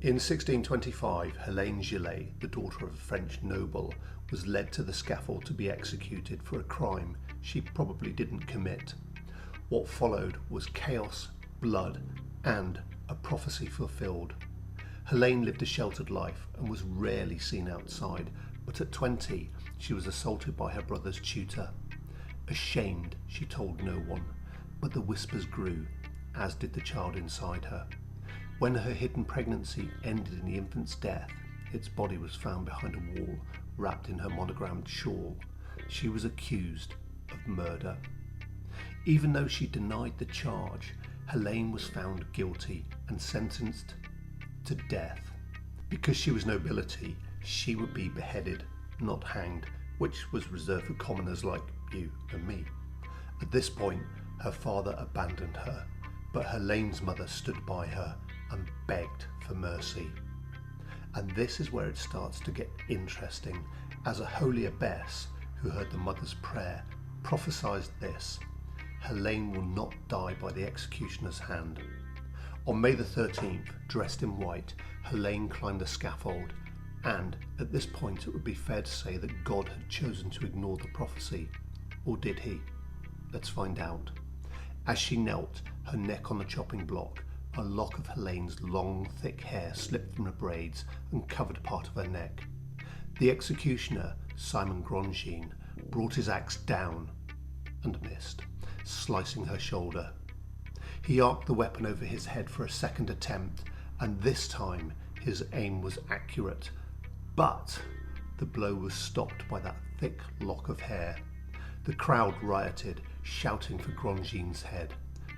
In 1625, Helene Gillet, the daughter of a French noble, was led to the scaffold to be executed for a crime she probably didn't commit. What followed was chaos, blood, and a prophecy fulfilled. Helene lived a sheltered life and was rarely seen outside, but at 20 she was assaulted by her brother's tutor. Ashamed, she told no one, but the whispers grew, as did the child inside her. When her hidden pregnancy ended in the infant's death, its body was found behind a wall, wrapped in her monogrammed shawl. She was accused of murder. Even though she denied the charge, Helene was found guilty and sentenced to death. Because she was nobility, she would be beheaded, not hanged, which was reserved for commoners like you and me. At this point, her father abandoned her, but Helene's mother stood by her and begged for mercy. And this is where it starts to get interesting, as a holy abbess who heard the mother's prayer prophesied this: Helene will not die by the executioner's hand. On May the 13th, dressed in white, Helene climbed the scaffold, and at this point it would be fair to say that God had chosen to ignore the prophecy. Or did he? Let's find out. As she knelt, her neck on the chopping block, a lock of Helene's long, thick hair slipped from the braids and covered part of her neck. The executioner, Simon Grandjean, brought his axe down and missed, slicing her shoulder. He arced the weapon over his head for a second attempt, and this time his aim was accurate, but the blow was stopped by that thick lock of hair. The crowd rioted, shouting for Grandjean's head.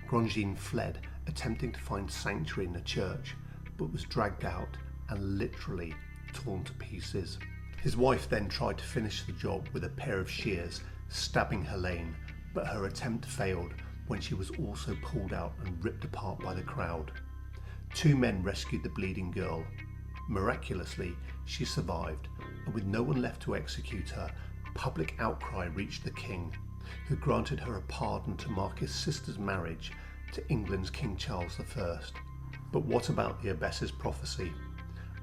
Grandjean fled, attempting to find sanctuary in the church, but was dragged out and literally torn to pieces. His wife then tried to finish the job with a pair of shears, stabbing Helene, but her attempt failed when she was also pulled out and ripped apart by the crowd. Two men rescued the bleeding girl. Miraculously, she survived, and with no one left to execute her, public outcry reached the king, who granted her a pardon to mark his sister's marriage to England's King Charles I. But what about the abbess's prophecy?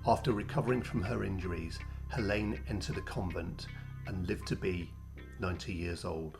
After recovering from her injuries, Helene entered a convent and lived to be 90 years old.